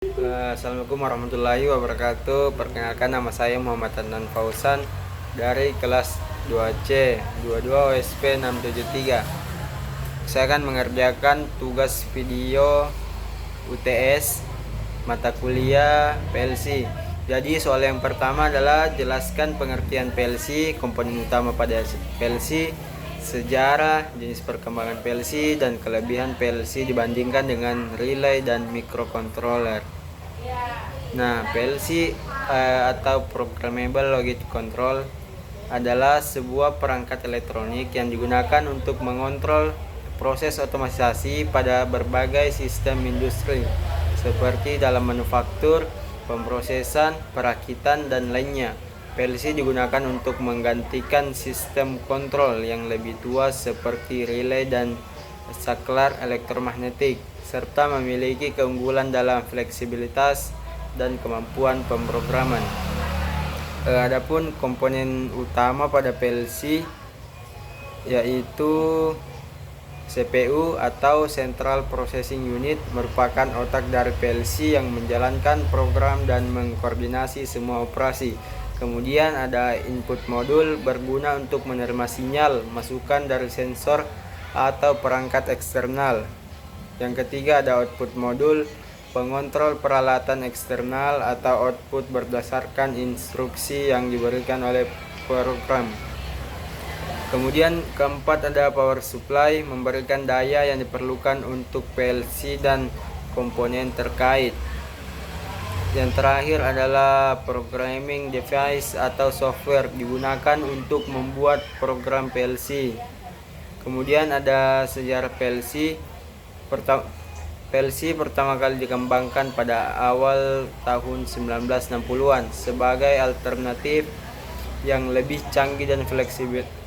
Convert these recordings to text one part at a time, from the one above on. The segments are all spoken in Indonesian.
Assalamualaikum warahmatullahi wabarakatuh. Perkenalkan, nama saya Muhammad Adnan Fauzan dari kelas 2C 22 OSP 673. Saya akan mengerjakan tugas video UTS mata kuliah PLC. Jadi soal yang pertama adalah jelaskan pengertian PLC, komponen utama pada PLC, sejarah, jenis perkembangan PLC, dan kelebihan PLC dibandingkan dengan relay dan microcontroller. Nah, PLC atau Programmable Logic Control adalah sebuah perangkat elektronik yang digunakan untuk mengontrol proses otomatisasi pada berbagai sistem industri seperti dalam manufaktur, pemrosesan, perakitan, dan lainnya. PLC digunakan untuk menggantikan sistem kontrol yang lebih tua seperti relay dan saklar elektromagnetik, serta memiliki keunggulan dalam fleksibilitas dan kemampuan pemrograman. Adapun komponen utama pada PLC yaitu CPU atau Central Processing Unit, merupakan otak dari PLC yang menjalankan program dan mengkoordinasi semua operasi. Kemudian ada input modul, berguna untuk menerima sinyal masukan dari sensor atau perangkat eksternal. Yang ketiga ada output modul, pengontrol peralatan eksternal atau output berdasarkan instruksi yang diberikan oleh program. Kemudian keempat ada power supply, memberikan daya yang diperlukan untuk PLC dan komponen terkait. Yang terakhir adalah programming device atau software, digunakan untuk membuat program PLC. Kemudian ada sejarah PLC. PLC pertama kali dikembangkan pada awal tahun 1960-an sebagai alternatif yang lebih canggih dan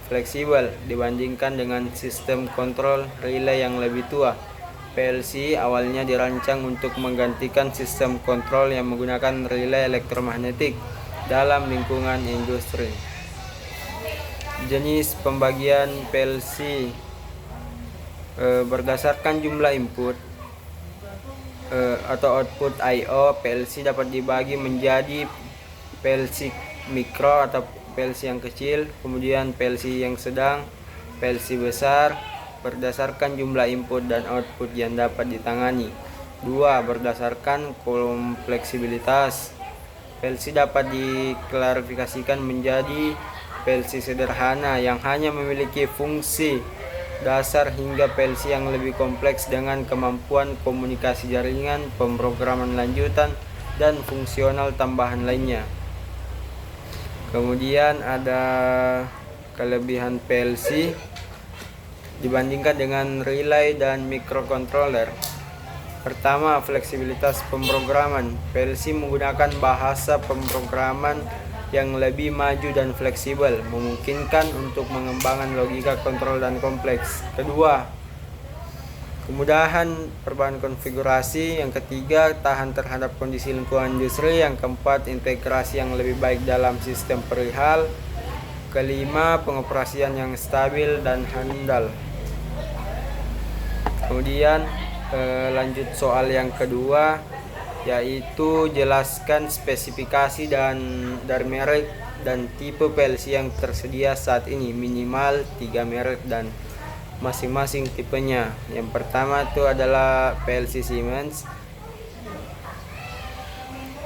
fleksibel dibandingkan dengan sistem kontrol relay yang lebih tua. PLC awalnya dirancang untuk menggantikan sistem kontrol yang menggunakan relay elektromagnetik dalam lingkungan industri. Jenis pembagian PLC berdasarkan jumlah input atau output I/O. PLC dapat dibagi menjadi PLC mikro atau PLC yang kecil, kemudian PLC yang sedang, PLC besar, berdasarkan jumlah input dan output yang dapat ditangani. 2. Berdasarkan kompleksibilitas. PLC dapat diklarifikasikan menjadi PLC sederhana yang hanya memiliki fungsi dasar hingga PLC yang lebih kompleks dengan kemampuan komunikasi jaringan, pemrograman lanjutan, dan fungsional tambahan lainnya. Kemudian ada kelebihan PLC dibandingkan dengan relay dan microcontroller. Pertama, fleksibilitas pemrograman. PLC menggunakan bahasa pemrograman yang lebih maju dan fleksibel, memungkinkan untuk mengembangkan logika kontrol dan kompleks. Kedua, kemudahan perubahan konfigurasi. Yang ketiga, tahan terhadap kondisi lingkungan industri. Yang keempat, integrasi yang lebih baik dalam sistem perihal. Kelima, pengoperasian yang stabil dan handal. Kemudian lanjut soal yang kedua, yaitu jelaskan spesifikasi dan dari merek dan tipe PLC yang tersedia saat ini, minimal 3 merek dan masing-masing tipenya. Yang pertama itu adalah PLC Siemens,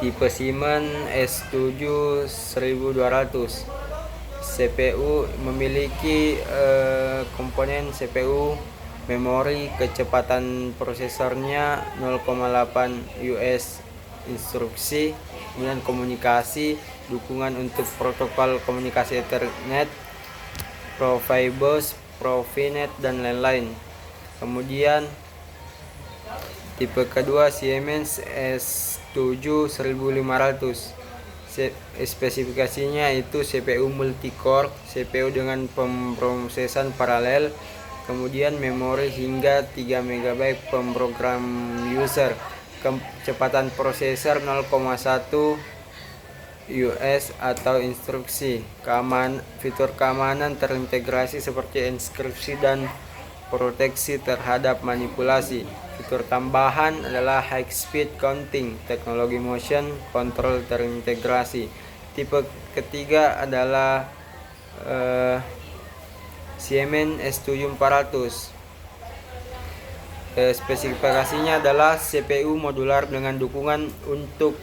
tipe Siemens S7 1200. CPU memiliki komponen CPU, memori, kecepatan prosesornya 0,8 US instruksi, kemudian komunikasi, dukungan untuk protokol komunikasi Ethernet, Profibus, Profinet, dan lain-lain. Kemudian tipe kedua Siemens S7 1500. Spesifikasinya itu CPU multicore, CPU dengan pemrosesan paralel, kemudian memori hingga 3 MB pemrogram user, kecepatan prosesor 0,1 US atau instruksi. Fitur keamanan terintegrasi seperti enkripsi dan proteksi terhadap manipulasi. Fitur tambahan adalah high speed counting, teknologi motion control terintegrasi. Tipe ketiga adalah Siemens S7400. Spesifikasinya adalah CPU modular dengan dukungan untuk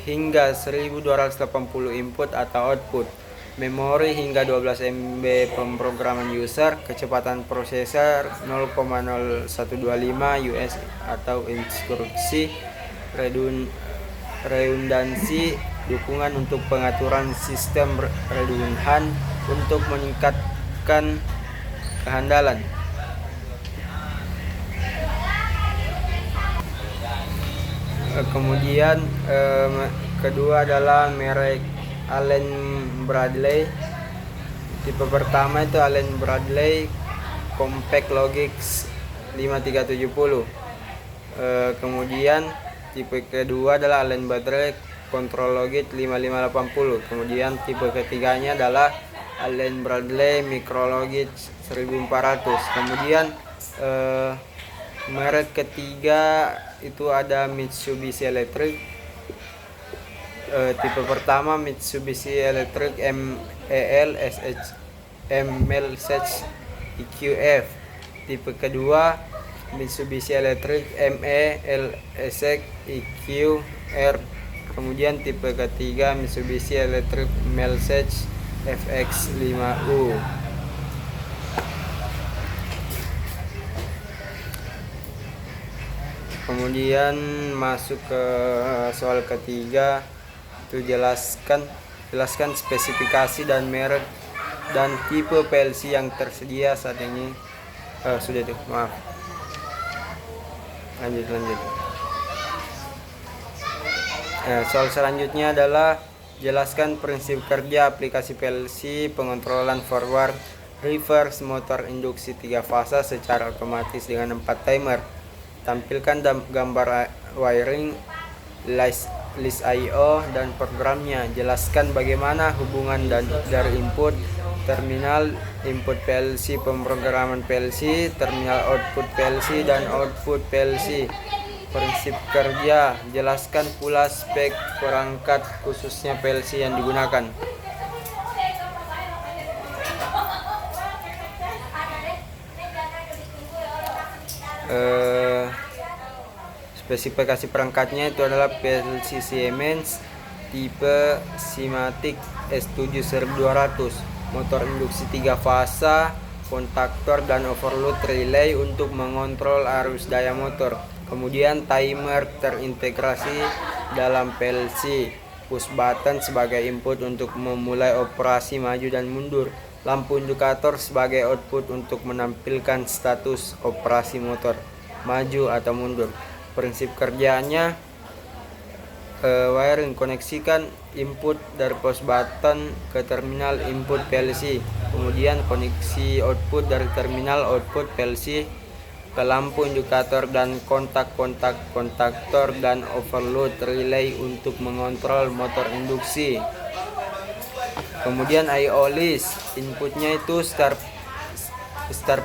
hingga 1280 input atau output, memori hingga 12 MB pemrograman user, kecepatan prosesor 0,0125 US atau instruksi, redundansi, dukungan untuk pengaturan sistem redundan untuk meningkatkan kehandalan. Kemudian kedua adalah merek Allen Bradley. Tipe pertama itu Allen Bradley Compact Logix 5370. Kemudian tipe kedua adalah Allen Bradley Control Logix 5580. Kemudian tipe ketiganya adalah Allen Bradley Micrologix 1400. Kemudian merek ketiga itu ada Mitsubishi Electric. Tipe pertama Mitsubishi Electric MEL SH ML SH EQF. Tipe kedua Mitsubishi Electric MEL SH EQR. Kemudian tipe ketiga Mitsubishi Electric MEL SH FX5U. Kemudian masuk ke soal ketiga, itu jelaskan spesifikasi dan merek dan tipe PLC yang tersedia saat ini. Sudah tuh, maaf. Lanjut. Soal selanjutnya adalah jelaskan prinsip kerja aplikasi PLC pengontrolan forward, reverse, motor induksi 3 fasa secara otomatis dengan 4 timer. Tampilkan gambar wiring, list I/O dan programnya. Jelaskan bagaimana hubungan dari input terminal input PLC, pemrograman PLC, terminal output PLC dan output PLC. Prinsip kerja, jelaskan pula spek perangkat khususnya PLC yang digunakan. Spesifikasi perangkatnya itu adalah PLC Siemens tipe Simatic S7 1200, motor induksi 3 fasa, kontaktor dan overload relay untuk mengontrol arus daya motor. Kemudian timer terintegrasi dalam PLC, push button sebagai input untuk memulai operasi maju dan mundur, lampu indikator sebagai output untuk menampilkan status operasi motor maju atau mundur. Prinsip kerjanya, wiring, koneksikan input dari push button ke terminal input PLC, kemudian koneksi output dari terminal output PLC ke lampu indikator dan kontaktor dan overload relay untuk mengontrol motor induksi. Kemudian I/O list, inputnya itu start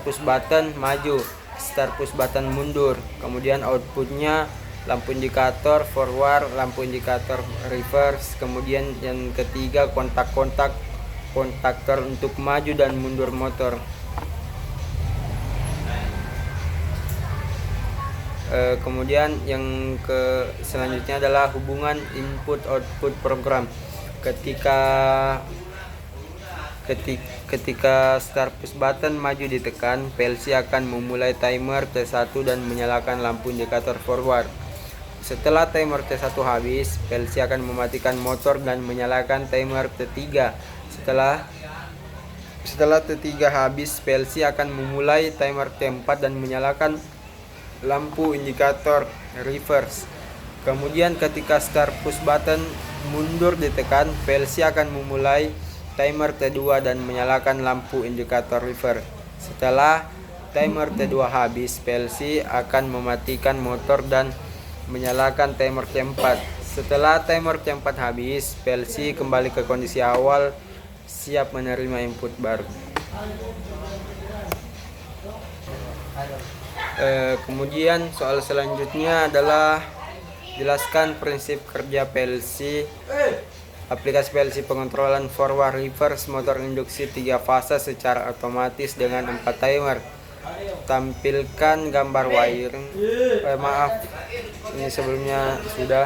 push button maju, start push button mundur. Kemudian outputnya lampu indikator forward, lampu indikator reverse. Kemudian yang ketiga kontaktor untuk maju dan mundur motor. Kemudian yang selanjutnya adalah hubungan input output program. Ketika start push button maju ditekan, PLC akan memulai timer T1 dan menyalakan lampu indikator forward. Setelah timer T1 habis, PLC akan mematikan motor dan menyalakan timer T3. Setelah T3 habis, PLC akan memulai timer T4 dan menyalakan lampu indikator reverse. Kemudian ketika start push button mundur ditekan, PLC akan memulai timer T2 dan menyalakan lampu indikator reverse. Setelah timer T2 habis, PLC akan mematikan motor dan menyalakan timer T4. Setelah timer T4 habis, PLC kembali ke kondisi awal, siap menerima input baru. Kemudian soal selanjutnya adalah jelaskan prinsip kerja PLC. Aplikasi PLC pengontrolan forward reverse motor induksi 3 fase secara otomatis dengan 4 timer. Tampilkan gambar wiring. Maaf, ini sebelumnya sudah.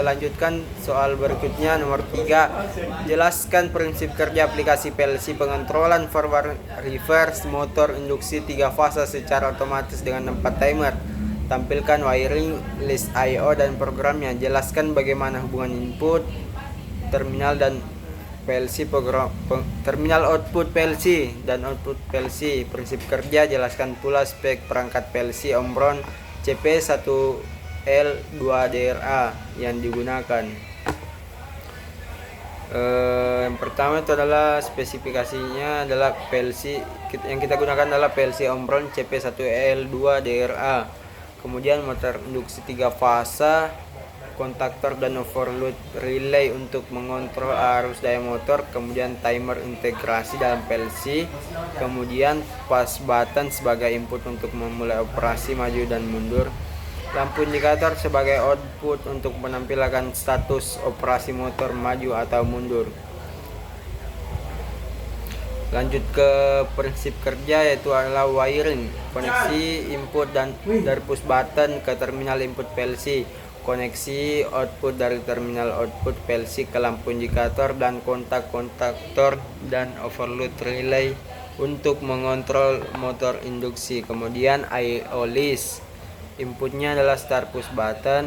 Lanjutkan soal berikutnya nomor 3. Jelaskan prinsip kerja aplikasi PLC pengontrolan forward reverse motor induksi 3 fase secara otomatis dengan 4 timer. Tampilkan wiring, list I/O dan programnya. Jelaskan bagaimana hubungan input terminal dan PLC terminal output PLC dan output PLC. Prinsip kerja, jelaskan pula spek perangkat PLC Omron CP1L2DRA yang digunakan. Yang pertama itu adalah spesifikasinya adalah PLC yang kita gunakan adalah PLC Omron CP1L2DRA. Kemudian motor induksi 3 fase, kontaktor dan overload relay untuk mengontrol arus daya motor, kemudian timer integrasi dalam PLC, kemudian push button sebagai input untuk memulai operasi maju dan mundur, lampu indikator sebagai output untuk menampilkan status operasi motor maju atau mundur. Lanjut ke prinsip kerja, yaitu adalah wiring, koneksi input dan dari push button ke terminal input PLC, koneksi output dari terminal output PLC ke lampu indikator dan kontaktor dan overload relay untuk mengontrol motor induksi. Kemudian I/O list, inputnya adalah start push button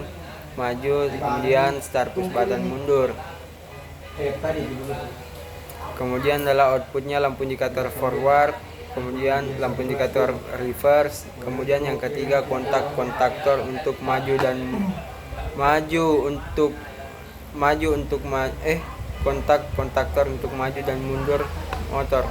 maju, kemudian start push button mundur. Kemudian adalah outputnya lampu indikator forward, kemudian lampu indikator reverse. Kemudian yang ketiga kontaktor untuk maju dan kontaktor untuk maju dan mundur motor.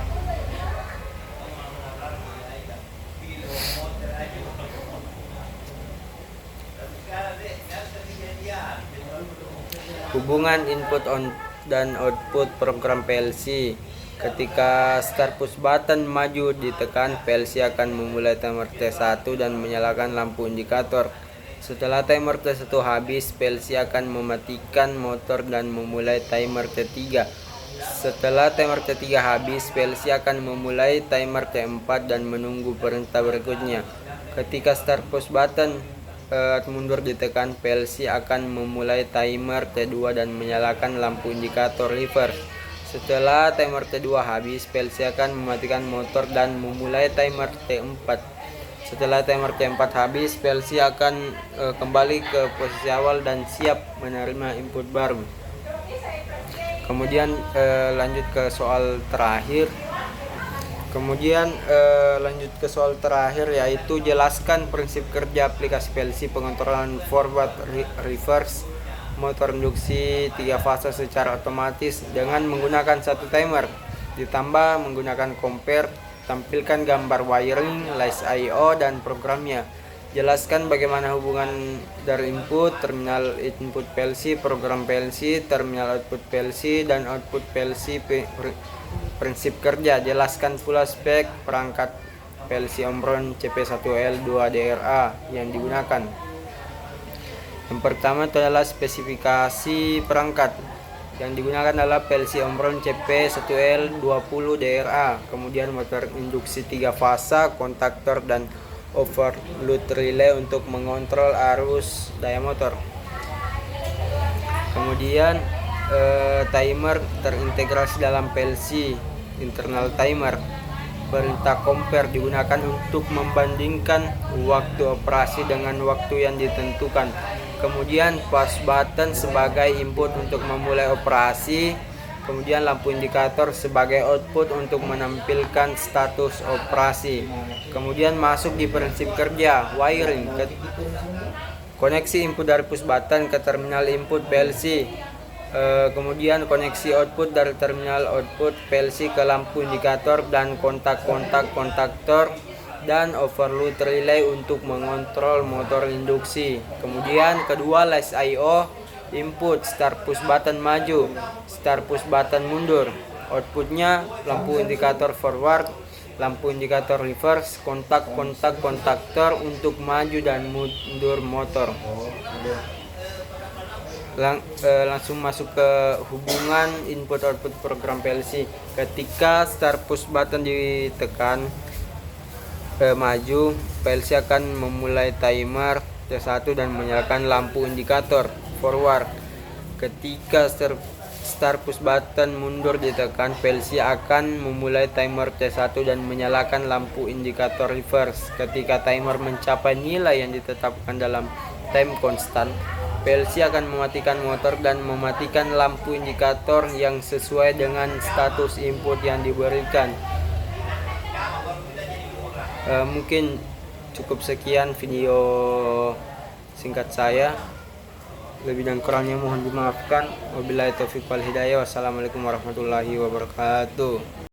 Hubungan input dan output program PLC. Ketika start push button maju ditekan, PLC akan memulai timer T1 dan menyalakan lampu indikator. Setelah timer T1 habis, PLC akan mematikan motor dan memulai timer T3. Setelah timer T3 habis, PLC akan memulai timer T4 dan menunggu perintah berikutnya. Ketika start push button mundur ditekan, PLC akan memulai timer T2 dan menyalakan lampu indikator reverse. Setelah timer T2 habis, PLC akan mematikan motor dan memulai timer T4. Setelah timer T4 habis, PLC akan kembali ke posisi awal dan siap menerima input baru. Kemudian lanjut ke soal terakhir. Yaitu jelaskan prinsip kerja aplikasi PLC pengontrolan forward reverse motor induksi 3 fase secara otomatis dengan menggunakan 1 timer ditambah menggunakan compare. Tampilkan gambar wiring, list I/O dan programnya. Jelaskan bagaimana hubungan dari input, terminal input PLC, program PLC, terminal output PLC dan output PLC. Prinsip kerja, jelaskan pula spek perangkat PLC Omron CP1L2DRA yang digunakan. Yang pertama itu adalah spesifikasi perangkat. Yang digunakan adalah PLC Omron CP1L20DRA, kemudian motor induksi 3 fase, kontaktor dan overload relay untuk mengontrol arus daya motor. Kemudian timer terintegrasi dalam PLC, internal timer. Perintah compare digunakan untuk membandingkan waktu operasi dengan waktu yang ditentukan. Kemudian push button sebagai input untuk memulai operasi. Kemudian lampu indikator sebagai output untuk menampilkan status operasi. Kemudian masuk di prinsip kerja, wiring. Koneksi input dari push button ke terminal input PLC. Kemudian koneksi output dari terminal output PLC ke lampu indikator dan kontaktor dan overload relay untuk mengontrol motor induksi. Kemudian kedua, list I/O input, start push button maju, start push button mundur, Outputnya lampu indikator forward, lampu indikator reverse, kontak-kontak kontaktor untuk maju dan mundur motor. Langsung masuk ke hubungan input output program PLC. Ketika start push button ditekan maju, PLC akan memulai timer T1 dan menyalakan lampu indikator forward. Ketika start push button mundur ditekan, PLC akan memulai timer T1 dan menyalakan lampu indikator reverse. Ketika timer mencapai nilai yang ditetapkan dalam time constant, PLC akan mematikan motor dan mematikan lampu indikator yang sesuai dengan status input yang diberikan. Mungkin cukup sekian video singkat saya. Lebih dan kurangnya mohon dimaafkan. Wabillahi taufiq wal hidayah. Wassalamualaikum warahmatullahi wabarakatuh.